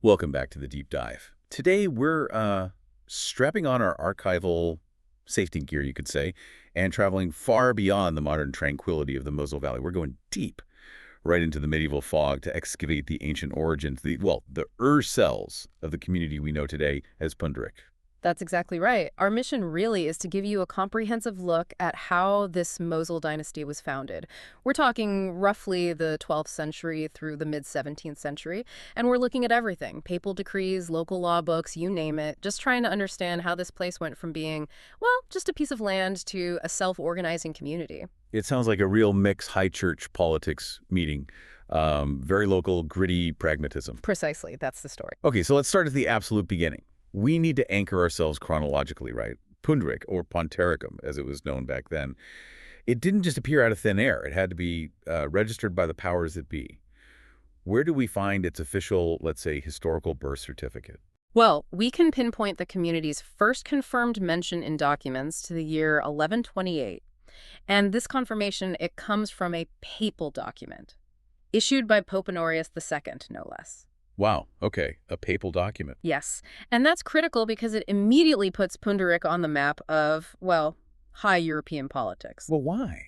Welcome back to the deep dive. Today we're strapping on our archival safety gear, you could say, and traveling far beyond the modern tranquility of the Moselle Valley. We're going deep, right into the medieval fog to excavate the ancient origins, the cells of the community we know today as Pünderich. That's exactly right. Our mission really is to give you a comprehensive look at how this Moselle dynasty was founded. We're talking roughly the 12th century through the mid-17th century, and we're looking at everything, papal decrees, local law books, you name it, just trying to understand how this place went from being, well, just a piece of land to a self-organizing community. It sounds like a real mixed high church politics meeting. Very local, gritty pragmatism. Precisely, that's the story. Okay, so let's start at the absolute beginning. We need to anchor ourselves chronologically, right? Pünderich, or Pontaricum, as it was known back then, it didn't just appear out of thin air. It had to be registered by the powers that be. Where do we find its official, let's say, historical birth certificate? Well, we can pinpoint the community's first confirmed mention in documents to the year 1128. And this confirmation, it comes from a papal document, issued by Pope Honorius II, no less. Wow, okay, a papal document. Yes, and that's critical because it immediately puts Pünderich on the map of, well, high European politics. Well, why?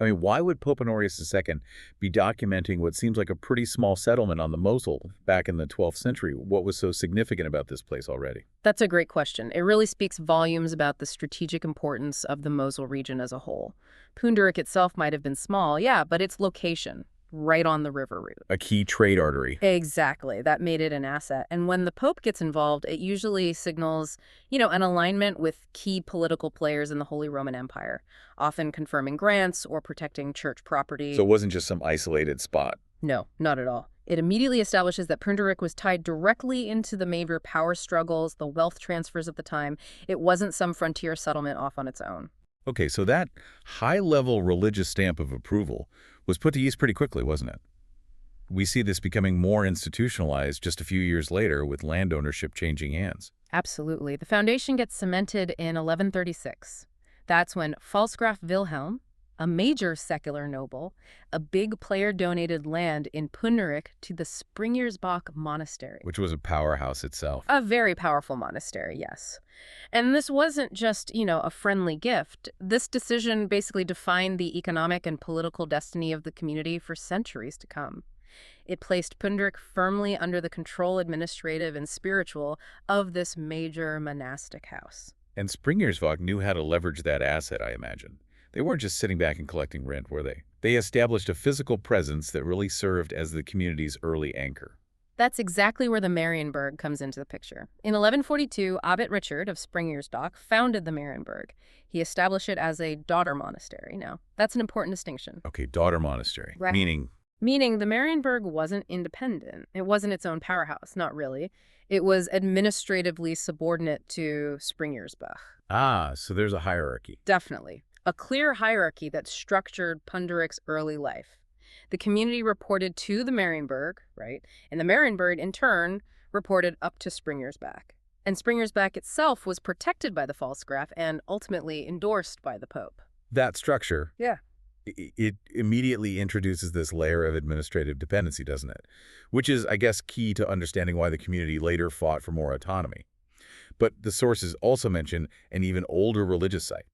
I mean, why would Pope Honorius II be documenting what seems like a pretty small settlement on the Moselle back in the 12th century? What was so significant about this place already? That's a great question. It really speaks volumes about the strategic importance of the Moselle region as a whole. Pünderich itself might have been small, yeah, but its location, right on the river route. A key trade artery. Exactly. That made it an asset. And when the Pope gets involved, it usually signals, an alignment with key political players in the Holy Roman Empire, often confirming grants or protecting church property. So it wasn't just some isolated spot. No, not at all. It immediately establishes that Pünderich was tied directly into the major power struggles, the wealth transfers of the time. It wasn't some frontier settlement off on its own. Okay, so that high-level religious stamp of approval was put to use pretty quickly, wasn't it? We see this becoming more institutionalized just a few years later with land ownership changing hands. Absolutely. The foundation gets cemented in 1136. That's when Pfalzgraf Wilhelm, a major secular noble, a big player donated land in Pünderich to the Springersbach Monastery. Which was a powerhouse itself. A very powerful monastery, yes. And this wasn't just, a friendly gift. This decision basically defined the economic and political destiny of the community for centuries to come. It placed Pünderich firmly under the control, administrative and spiritual, of this major monastic house. And Springersbach knew how to leverage that asset, I imagine. They weren't just sitting back and collecting rent, were they? They established a physical presence that really served as the community's early anchor. That's exactly where the Marienburg comes into the picture. In 1142, Abbot Richard of Springersbach founded the Marienburg. He established it as a daughter monastery. Now, that's an important distinction. Okay, daughter monastery. Right. Meaning the Marienburg wasn't independent. It wasn't its own powerhouse, not really. It was administratively subordinate to Springersbach. Ah, so there's a hierarchy. Definitely. A clear hierarchy that structured Pünderich's early life. The community reported to the Marienburg, right? And the Marienburg, in turn, reported up to Springersbach. And Springersbach itself was protected by the Pfalzgraf and ultimately endorsed by the Pope. That structure, Yeah. it immediately introduces this layer of administrative dependency, doesn't it? Which is, I guess, key to understanding why the community later fought for more autonomy. But the sources also mention an even older religious site.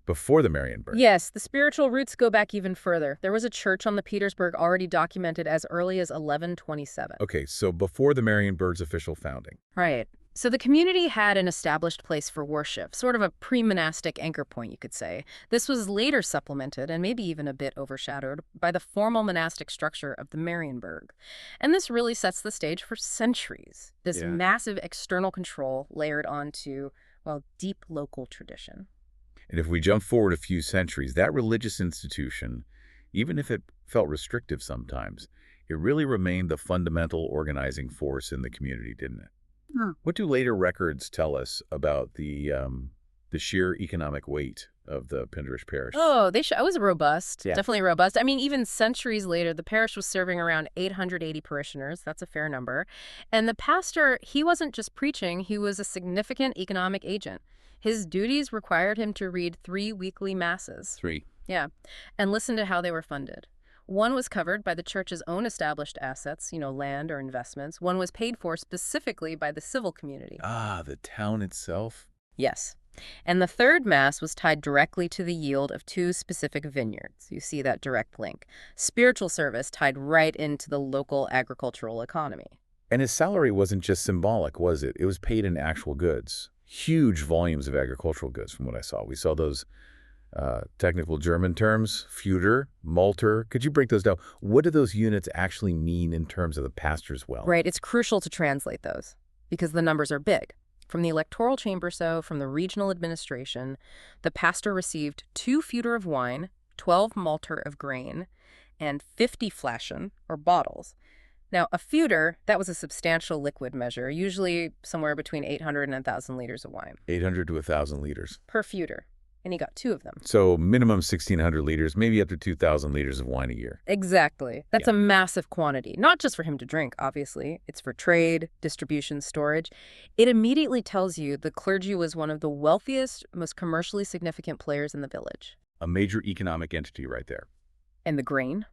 Before the Marienburg. Yes, the spiritual roots go back even further. There was a church on the Petersburg already documented as early as 1127. Okay, so before the Marienburg's official founding. Right. So the community had an established place for worship, sort of a pre-monastic anchor point, you could say. This was later supplemented, and maybe even a bit overshadowed, by the formal monastic structure of the Marienburg. And this really sets the stage for centuries. This massive external control layered onto, deep local tradition. And if we jump forward a few centuries, that religious institution, even if it felt restrictive sometimes, it really remained the fundamental organizing force in the community, didn't it? What do later records tell us about the sheer economic weight of the Pünderich parish? Oh, it was robust. Yeah. Definitely robust. I mean, even centuries later, the parish was serving around 880 parishioners. That's a fair number. And the pastor, he wasn't just preaching, he was a significant economic agent. His duties required him to read 3 weekly masses. 3. Yeah, and listen to how they were funded. One was covered by the church's own established assets, land or investments. One was paid for specifically by the civil community. Ah, the town itself? Yes. And the third mass was tied directly to the yield of two specific vineyards. You see that direct link. Spiritual service tied right into the local agricultural economy. And his salary wasn't just symbolic, was it? It was paid in actual goods. Huge volumes of agricultural goods from what I saw. We saw those technical German terms, Feuder, Malter. Could you break those down? What do those units actually mean in terms of the pastor's wealth? Right, it's crucial to translate those because the numbers are big. From the electoral chamber, from the regional administration, the pastor received 2 feuder of wine, 12 malter of grain, and 50 flaschen, or bottles. Now, a feuder, that was a substantial liquid measure, usually somewhere between 800 and 1,000 liters of wine. 800 to 1,000 liters. Per feuder. And he got 2 of them. So minimum 1,600 liters, maybe up to 2,000 liters of wine a year. Exactly. That's a massive quantity. Not just for him to drink, obviously. It's for trade, distribution, storage. It immediately tells you the clergy was one of the wealthiest, most commercially significant players in the village. A major economic entity right there. And the grain?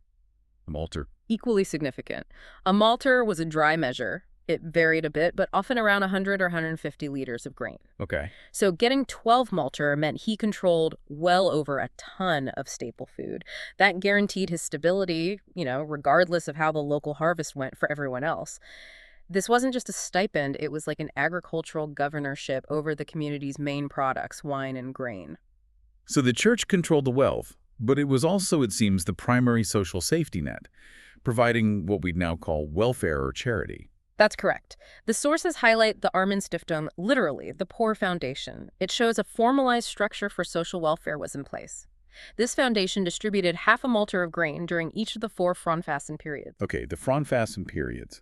A malter. Equally significant. A malter was a dry measure. It varied a bit, but often around 100 or 150 liters of grain. Okay. So getting 12 malter meant he controlled well over a ton of staple food. That guaranteed his stability, regardless of how the local harvest went for everyone else. This wasn't just a stipend, it was like an agricultural governorship over the community's main products, wine and grain. So the church controlled the wealth, but it was also, it seems, the primary social safety net, providing what we'd now call welfare or charity. That's correct. The sources highlight the Armendstiftung, literally, the poor foundation. It shows a formalized structure for social welfare was in place. This foundation distributed half a malter of grain during each of the 4 Fronfasten periods. Okay, the Fronfasten periods.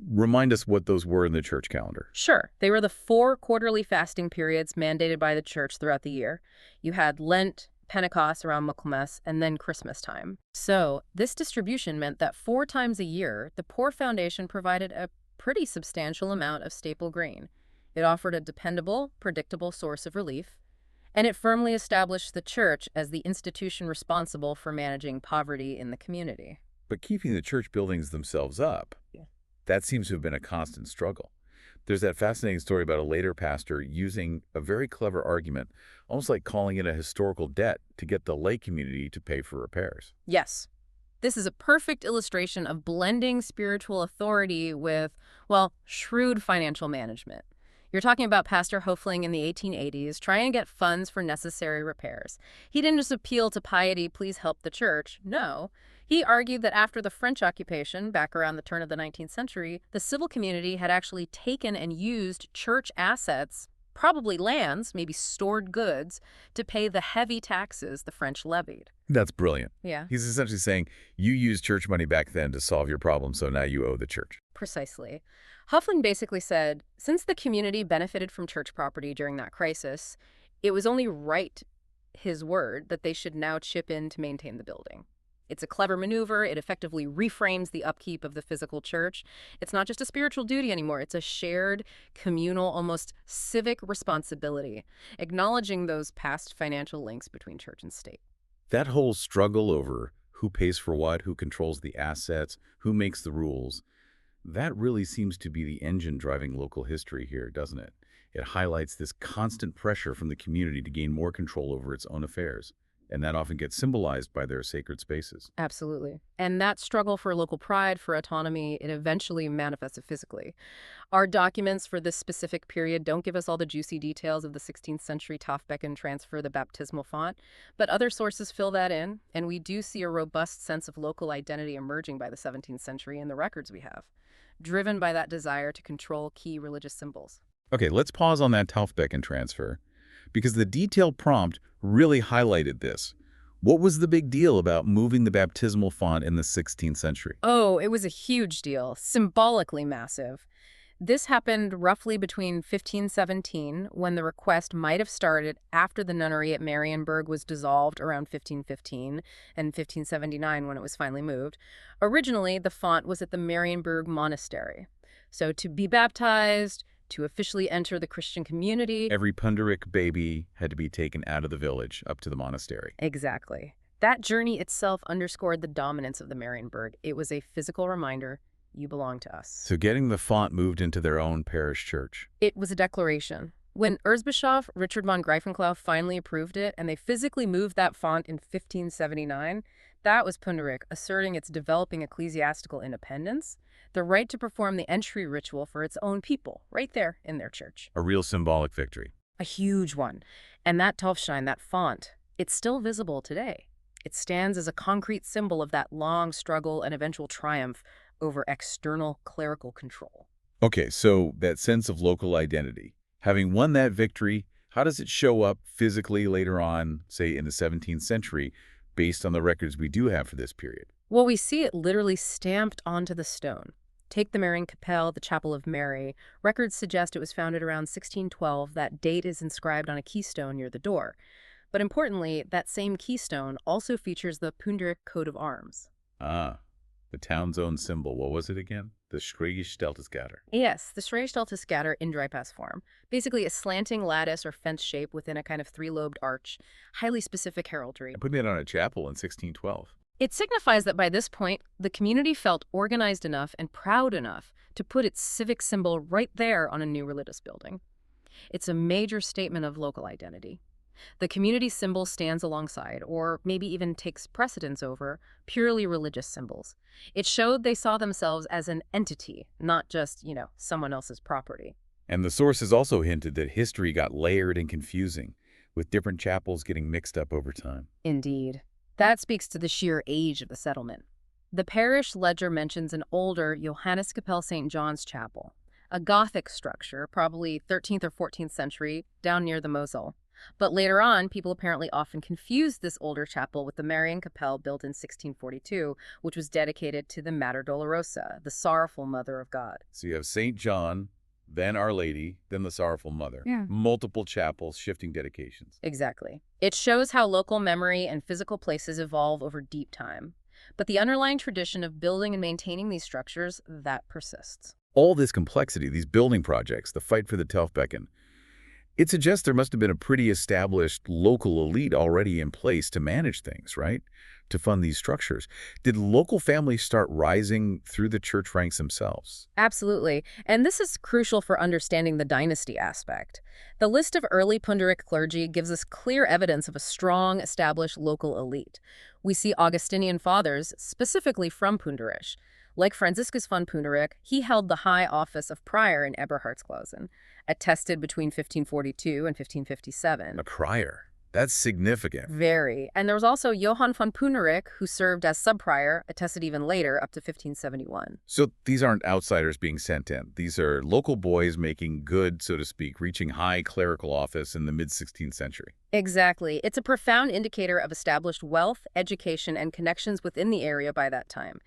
Remind us what those were in the church calendar. Sure. They were the 4 quarterly fasting periods mandated by the church throughout the year. You had Lent, Pentecost around Michaelmas, and then Christmas time. So this distribution meant that 4 times a year, the poor foundation provided a pretty substantial amount of staple grain. It offered a dependable, predictable source of relief, and it firmly established the church as the institution responsible for managing poverty in the community. But keeping the church buildings themselves up, that seems to have been a constant struggle. There's that fascinating story about a later pastor using a very clever argument, almost like calling it a historical debt, to get the lay community to pay for repairs. Yes. This is a perfect illustration of blending spiritual authority with, shrewd financial management. You're talking about Pastor Hofling in the 1880s trying to get funds for necessary repairs. He didn't just appeal to piety, please help the church. No. He argued that after the French occupation, back around the turn of the 19th century, the civil community had actually taken and used church assets, probably lands, maybe stored goods, to pay the heavy taxes the French levied. That's brilliant. Yeah. He's essentially saying, you used church money back then to solve your problem, so now you owe the church. Precisely. Hofling basically said, since the community benefited from church property during that crisis, it was only right, his word, that they should now chip in to maintain the building. It's a clever maneuver. It effectively reframes the upkeep of the physical church. It's not just a spiritual duty anymore. It's a shared, communal, almost civic responsibility, acknowledging those past financial links between church and state. That whole struggle over who pays for what, who controls the assets, who makes the rules, that really seems to be the engine driving local history here, doesn't it? It highlights this constant pressure from the community to gain more control over its own affairs. And that often gets symbolized by their sacred spaces. Absolutely. And that struggle for local pride, for autonomy, it eventually manifested physically. Our documents for this specific period don't give us all the juicy details of the 16th century Taufbecken transfer, the baptismal font, but other sources fill that in, and we do see a robust sense of local identity emerging by the 17th century in the records we have, driven by that desire to control key religious symbols. Okay, let's pause on that Taufbecken transfer, because the detailed prompt really highlighted this. What was the big deal about moving the baptismal font in the 16th century? Oh, it was a huge deal, symbolically massive. This happened roughly between 1517, when the request might have started after the nunnery at Marienburg was dissolved around 1515, and 1579 when it was finally moved. Originally, the font was at the Marienburg monastery. So to be baptized, to officially enter the Christian community, Every Pünderich baby had to be taken out of the village up to the monastery. exactly. That journey itself underscored the dominance of the Marienburg. It was a physical reminder, you belong to us. So getting the font moved into their own parish church. It was a declaration. When Erzbischof Richard von Greifenklau finally approved it, and they physically moved that font in 1579, that was Pünderich asserting its developing ecclesiastical independence, the right to perform the entry ritual for its own people, right there in their church. A real symbolic victory. A huge one. And that Taufstein, that font, it's still visible today. It stands as a concrete symbol of that long struggle and eventual triumph over external clerical control. Okay, so that sense of local identity. Having won that victory, how does it show up physically later on, say in the 17th century, based on the records we do have for this period? Well, we see it literally stamped onto the stone. Take the Marienkapelle, the Chapel of Mary. Records suggest it was founded around 1612. That date is inscribed on a keystone near the door. But importantly, that same keystone also features the Pünderich coat of arms. Ah, the town's own symbol. What was it again? The Schrägestelteskader. Yes, the Schrägestelteskader in dry pass form. Basically a slanting lattice or fence shape within a kind of three-lobed arch. Highly specific heraldry. And putting it on a chapel in 1612. It signifies that by this point, the community felt organized enough and proud enough to put its civic symbol right there on a new religious building. It's a major statement of local identity. The community symbol stands alongside, or maybe even takes precedence over, purely religious symbols. It showed they saw themselves as an entity, not just, someone else's property. And the sources also hinted that history got layered and confusing, with different chapels getting mixed up over time. Indeed. That speaks to the sheer age of the settlement. The parish ledger mentions an older Johanneskapelle St. John's chapel, a Gothic structure, probably 13th or 14th century, down near the Moselle. But later on, people apparently often confused this older chapel with the Marienkapelle built in 1642, which was dedicated to the Mater Dolorosa, the sorrowful Mother of God. So you have St. John, then Our Lady, then the Sorrowful Mother. Yeah. Multiple chapels, shifting dedications. Exactly. It shows how local memory and physical places evolve over deep time. But the underlying tradition of building and maintaining these structures, that persists. All this complexity, these building projects, the fight for the Taufbecken, it suggests there must have been a pretty established local elite already in place to manage things, right? To fund these structures. Did local families start rising through the church ranks themselves? Absolutely. And this is crucial for understanding the dynasty aspect. The list of early Pünderich clergy gives us clear evidence of a strong, established local elite. We see Augustinian fathers, specifically from Pünderich. Like Franziskus von Pünderich, he held the high office of prior in Eberhardsklausen, attested between 1542 and 1557. A prior. That's significant. Very. And there was also Johann von Pünderich, who served as subprior, attested even later, up to 1571. So these aren't outsiders being sent in. These are local boys making good, so to speak, reaching high clerical office in the mid-16th century. Exactly. It's a profound indicator of established wealth, education, and connections within the area by that time.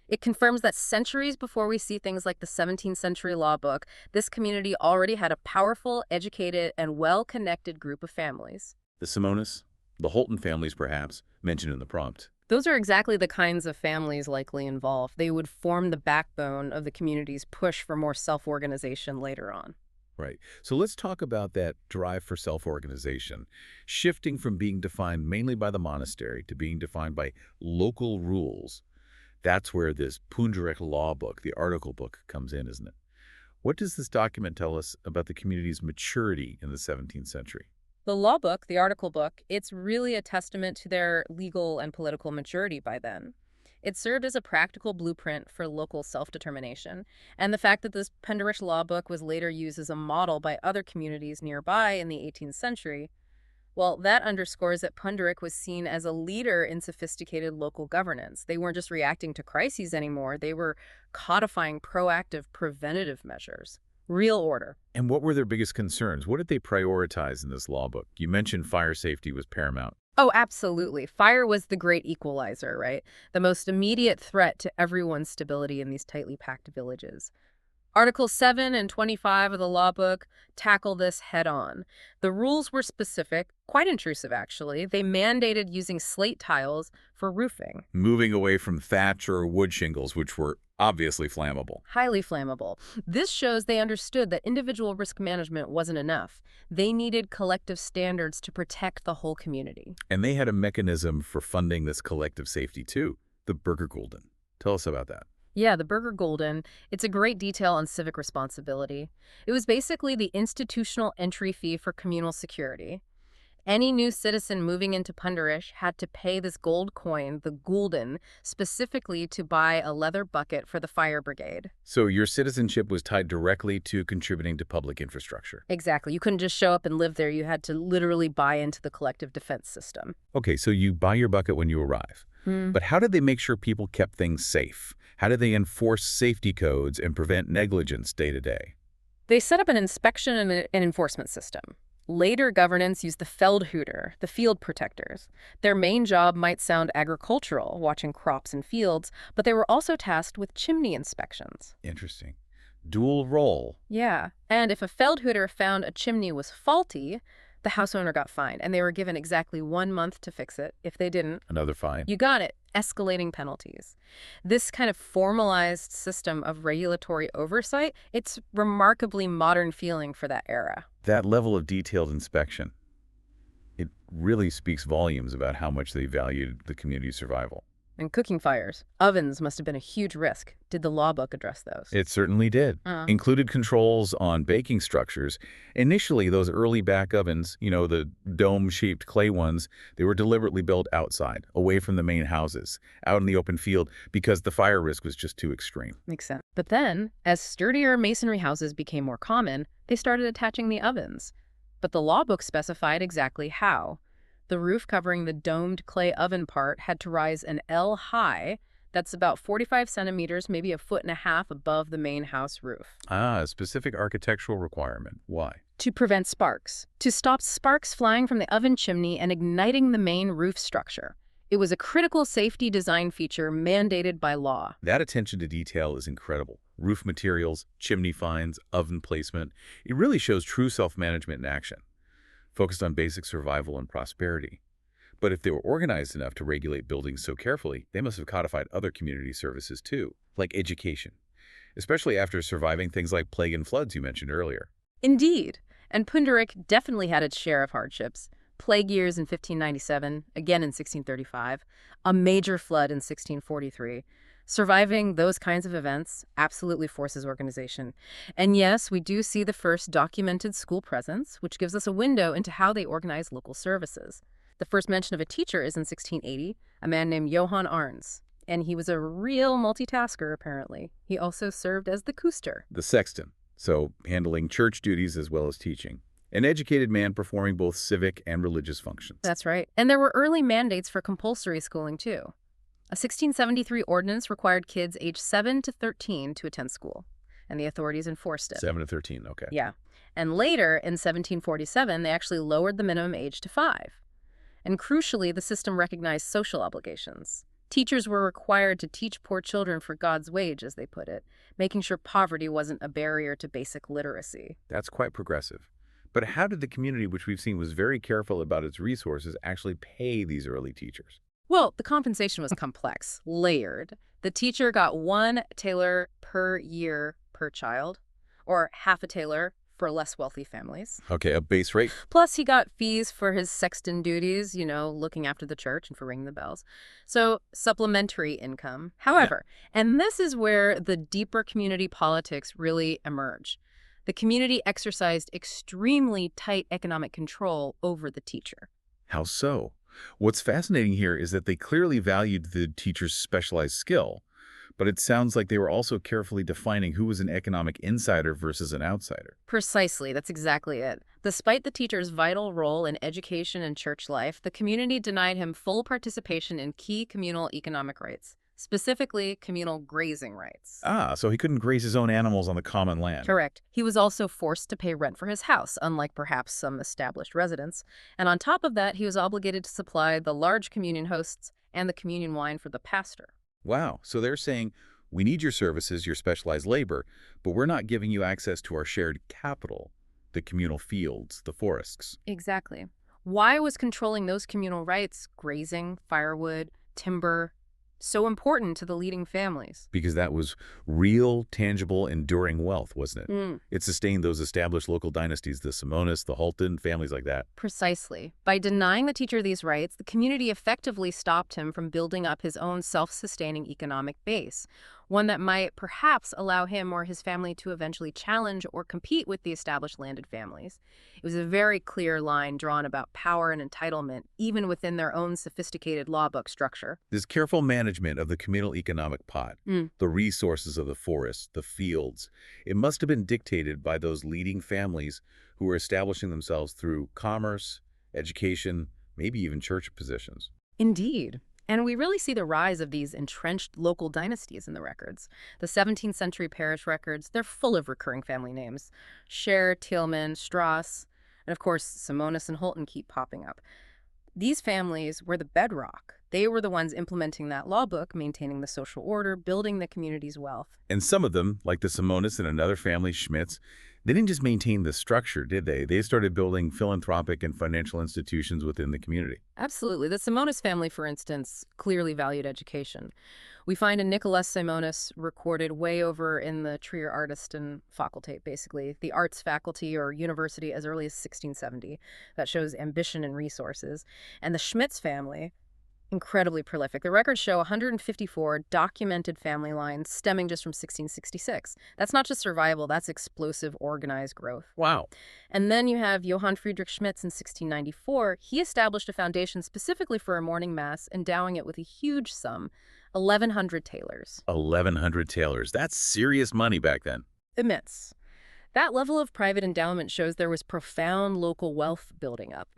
It confirms that centuries before we see things like the 17th century law book, this community already had a powerful, educated, and well-connected group of families. The Simonis, the Hulten families perhaps, mentioned in the prompt. Those are exactly the kinds of families likely involved. They would form the backbone of the community's push for more self-organization later on. Right. So let's talk about that drive for self-organization, shifting from being defined mainly by the monastery to being defined by local rules. That's where this Pünderich law book, the article book, comes in, isn't it? What does this document tell us about the community's maturity in the 17th century? The law book, the article book, it's really a testament to their legal and political maturity by then. It served as a practical blueprint for local self-determination, and the fact that this Pünderich law book was later used as a model by other communities nearby in the 18th century, well, that underscores that Pünderich was seen as a leader in sophisticated local governance. They weren't just reacting to crises anymore. They were codifying proactive, preventative measures. Real order. And what were their biggest concerns? What did they prioritize in this law book? You mentioned fire safety was paramount. Oh, absolutely. Fire was the great equalizer, right? The most immediate threat to everyone's stability in these tightly packed villages. Articles 7 and 25 of the law book tackle this head-on. The rules were specific, quite intrusive actually. They mandated using slate tiles for roofing. Moving away from thatch or wood shingles, which were obviously flammable. Highly flammable. This shows they understood that individual risk management wasn't enough. They needed collective standards to protect the whole community. And they had a mechanism for funding this collective safety too, the Bürgergulden. Tell us about that. Yeah, the Bürgergulden, it's a great detail on civic responsibility. It was basically the institutional entry fee for communal security. Any new citizen moving into Pünderich had to pay this gold coin, the Gulden, specifically to buy a leather bucket for the fire brigade. So your citizenship was tied directly to contributing to public infrastructure. Exactly. You couldn't just show up and live there. You had to literally buy into the collective defense system. Okay, so you buy your bucket when you arrive. But how did they make sure people kept things safe? How did they enforce safety codes and prevent negligence day to day? They set up an inspection and an enforcement system. Later governance used the Feldhüter, the field protectors. Their main job might sound agricultural, watching crops and fields, but they were also tasked with chimney inspections. Interesting. Dual role. Yeah, and if a Feldhüter found a chimney was faulty, the house owner got fined, and they were given exactly 1 month to fix it. If they didn't, Another fine. you got it. Escalating penalties. This kind of formalized system of regulatory oversight, it's remarkably modern feeling for that era. That level of detailed inspection, it really speaks volumes about how much they valued the community's survival. And cooking fires. Ovens must have been a huge risk. Did the law book address those? It certainly did. Included controls on baking structures. Initially, those early back ovens, the dome-shaped clay ones, they were deliberately built outside, away from the main houses, out in the open field, because the fire risk was just too extreme. Makes sense. But then, as sturdier masonry houses became more common, they started attaching the ovens. But the law book specified exactly how. The roof covering the domed clay oven part had to rise an L high. That's about 45 centimeters, maybe 1.5 feet above the main house roof. A specific architectural requirement. Why? To prevent sparks. To stop sparks flying from the oven chimney and igniting the main roof structure. It was a critical safety design feature mandated by law. That attention to detail is incredible. Roof materials, chimney finds, oven placement. It really shows true self-management in action, focused on basic survival and prosperity. But if they were organized enough to regulate buildings so carefully, they must have codified other community services too, like education, especially after surviving things like plague and floods you mentioned earlier. Indeed. And Pünderich definitely had its share of hardships. Plague years in 1597, again in 1635, a major flood in 1643. Surviving those kinds of events absolutely forces organization. And yes, we do see the first documented school presence, which gives us a window into how they organize local services. The first mention of a teacher is in 1680, a man named Johann Arns. And he was a real multitasker, apparently. He also served as the Küster. The sexton, so handling church duties as well as teaching. An educated man performing both civic and religious functions. That's right. And there were early mandates for compulsory schooling, too. A 1673 ordinance required kids aged 7 to 13 to attend school, and the authorities enforced it. 7 to 13, okay. Yeah. And later, in 1747, they actually lowered the minimum age to 5. And crucially, the system recognized social obligations. Teachers were required to teach poor children for God's wage, as they put it, making sure poverty wasn't a barrier to basic literacy. That's quite progressive. But how did the community, which we've seen was very careful about its resources, actually pay these early teachers? Well, the compensation was complex, layered. The teacher got 1 taler per year per child, or half a taler for less wealthy families. Okay, a base rate. Plus, he got fees for his sexton duties, looking after the church and for ringing the bells. So, supplementary income. However, and this is where the deeper community politics really emerge. The community exercised extremely tight economic control over the teacher. How so? What's fascinating here is that they clearly valued the teacher's specialized skill, but it sounds like they were also carefully defining who was an economic insider versus an outsider. Precisely, that's exactly it. Despite the teacher's vital role in education and church life, the community denied him full participation in key communal economic rights, specifically communal grazing rights. So he couldn't graze his own animals on the common land. Correct. He was also forced to pay rent for his house, unlike perhaps some established residents. And on top of that, he was obligated to supply the large communion hosts and the communion wine for the pastor. Wow. So they're saying, We need your services, your specialized labor, but we're not giving you access to our shared capital, the communal fields, the forests. Exactly. Why was controlling those communal rights, grazing, firewood, timber, so important to the leading families? Because that was real, tangible, enduring wealth, wasn't it? Mm. It sustained those established local dynasties, the Simonis, the Hulten, families like that. Precisely. By denying the teacher these rights, the community effectively stopped him from building up his own self-sustaining economic base, one that might perhaps allow him or his family to eventually challenge or compete with the established landed families. It was a very clear line drawn about power and entitlement, even within their own sophisticated law book structure. This careful management of the communal economic pot, Mm. the resources of the forests, the fields, it must have been dictated by those leading families who were establishing themselves through commerce, education, maybe even church positions. Indeed. And we really see the rise of these entrenched local dynasties in the records. The 17th century parish records, they're full of recurring family names. Scher, Thielman, Strauss, and of course, Simonis and Hulten keep popping up. These families were the bedrock. They were the ones implementing that law book, maintaining the social order, building the community's wealth. And some of them, like the Simonis and another family, Schmitz, they didn't just maintain the structure, did they? They started building philanthropic and financial institutions within the community. Absolutely. The Simonis family, for instance, clearly valued education. We find a Nicholas Simonis recorded way over in the Trier Artisten Fakultät, basically, the arts faculty or university as early as 1670. That shows ambition and resources. And the Schmitz family, incredibly prolific. The records show 154 documented family lines stemming just from 1666. That's not just survival, that's explosive, organized growth. Wow. And then you have Johann Friedrich Schmitz in 1694. He established a foundation specifically for a morning mass, endowing it with a huge sum, 1,100 thalers. 1,100 tailors. That's serious money back then. Immense. That level of private endowment shows there was profound local wealth building up,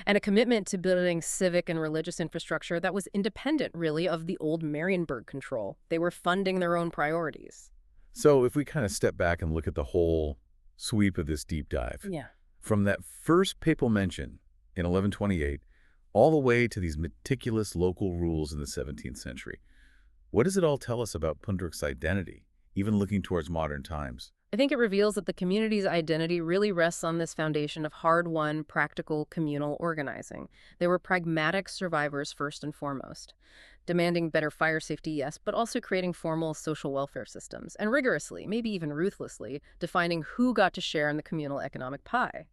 and a commitment to building civic and religious infrastructure that was independent, really, of the old Marienburg control. They were funding their own priorities. So if we kind of step back and look at the whole sweep of this deep dive, Yeah. from that first papal mention in 1128 all the way to these meticulous local rules in the 17th century, what does it all tell us about Punderich's identity, even looking towards modern times? I think it reveals that the community's identity really rests on this foundation of hard-won, practical, communal organizing. They were pragmatic survivors first and foremost, demanding better fire safety, yes, but also creating formal social welfare systems, and rigorously, maybe even ruthlessly, defining who got to share in the communal economic pie.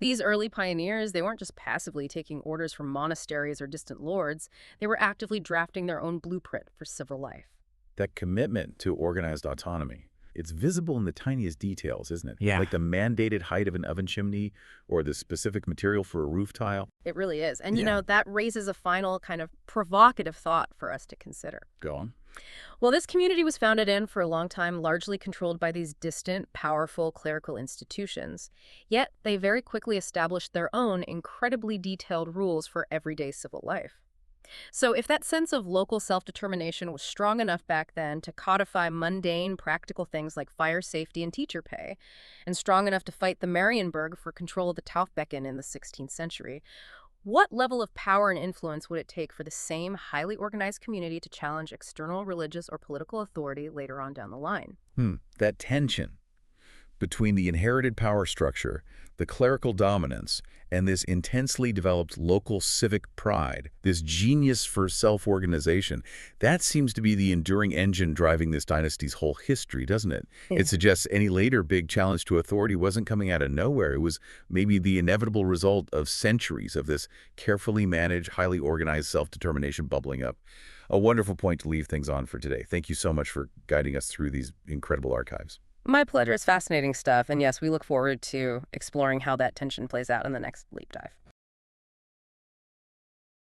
These early pioneers, they weren't just passively taking orders from monasteries or distant lords, they were actively drafting their own blueprint for civil life. That commitment to organized autonomy, it's visible in the tiniest details, isn't it? Yeah. Like the mandated height of an oven chimney or the specific material for a roof tile. It really is. And, Yeah. that raises a final kind of provocative thought for us to consider. Go on. Well, this community was founded in, for a long time, largely controlled by these distant, powerful clerical institutions. Yet, they very quickly established their own incredibly detailed rules for everyday civil life. So if that sense of local self-determination was strong enough back then to codify mundane, practical things like fire safety and teacher pay, and strong enough to fight the Marienburg for control of the Taufbecken in the 16th century, what level of power and influence would it take for the same highly organized community to challenge external religious or political authority later on down the line? That tension between the inherited power structure, the clerical dominance, and this intensely developed local civic pride, this genius for self-organization, that seems to be the enduring engine driving this dynasty's whole history, doesn't it? Yeah. It suggests any later big challenge to authority wasn't coming out of nowhere. It was maybe the inevitable result of centuries of this carefully managed, highly organized self-determination bubbling up. A wonderful point to leave things on for today. Thank you so much for guiding us through these incredible archives. My pleasure. It's fascinating stuff. And yes, we look forward to exploring how that tension plays out in the next Leap Dive.